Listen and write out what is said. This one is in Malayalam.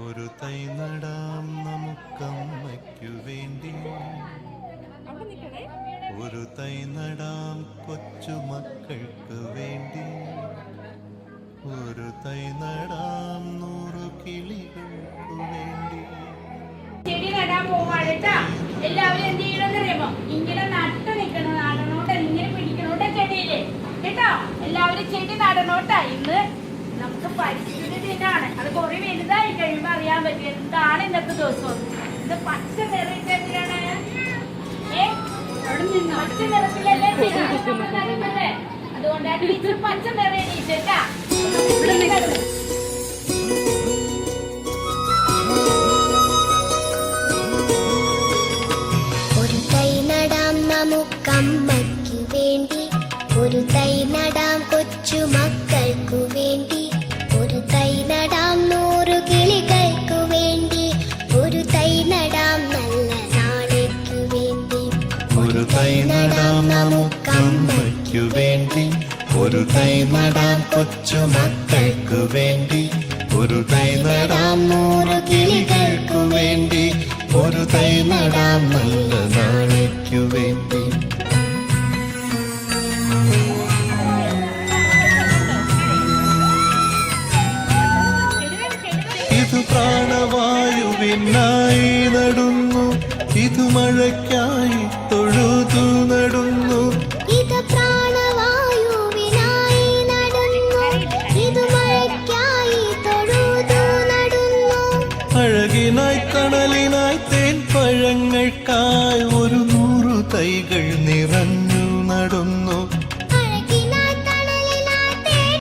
ഒരു തൈ നടാം നമുക്കമ്മയ്ക്കു വേണ്ടി, ഒരു തൈ നടാം കൊച്ചുമക്കൾക്ക് വേണ്ടി, ഒരു തൈ നടാം 100 കിളികൾക്കു വേണ്ടി. ചെടി നടാൻ പോവാട്ടാ. എല്ലാവരും എന്ത് ചെയ്യണമെന്നറിയാമോ? ഇങ്ങനെ നട്ട് നിൽക്കണം, നടണോട്ട, ഇങ്ങനെ പിടിക്കണോട്ട ചെടിയില് കേട്ടോ. എല്ലാവരും ചെടി നടണോട്ടാ. ഇന്ന് നമുക്ക് പരിസ്ഥിതി ദിനാണ്. അത് കുറെ വലുതായി കഴിയുമ്പോ അറിയാൻ പറ്റും എന്താണ് ഇന്നത്തെ ദിവസം. ഇത് പച്ച നിറയിട്ട് എന്തിനാണ്? പച്ച നിറത്തിലല്ലേ അതുകൊണ്ടാണ് ടീച്ചർ പച്ച നിറയെ ടീച്ചർട്ടാ. ഒരു തൈ നടാം നമുക്കമ്മയ്ക്കു വേണ്ടി, ഒരു തൈ നടാം കൊച്ചുമക്കൾക്കു വേണ്ടി, ഒരു തൈ നടാം 100 കിളികൾക്കു വേണ്ടി, ഒരു തൈ നടാം നല്ല നാളേക്കു വേണ്ടി. ഒരു തൈ നടാം നമുക്കമ്മയ്ക്കു വേണ്ടി, ഒരു തൈ നടാം കൊച്ചുമക്കൾക്കു വേണ്ടി, ഒരു തൈ നടാം 100 കിളികൾക്കു വേണ്ടി, ഒരു തൈ നടാം നല്ല നാളേക്കു വേണ്ടി. ഇത് പ്രാണവായുവിനായി നടുന്നു, ഇത് മഴയ്ക്കായി തൊഴുതു നടുന്നു, ഇത് പ്രാണവായുവിനായി നടുന്നു, ഇത് മഴയ്ക്കായി തൊഴുതു നടുന്നു, അഴകിനായി തണലിനായി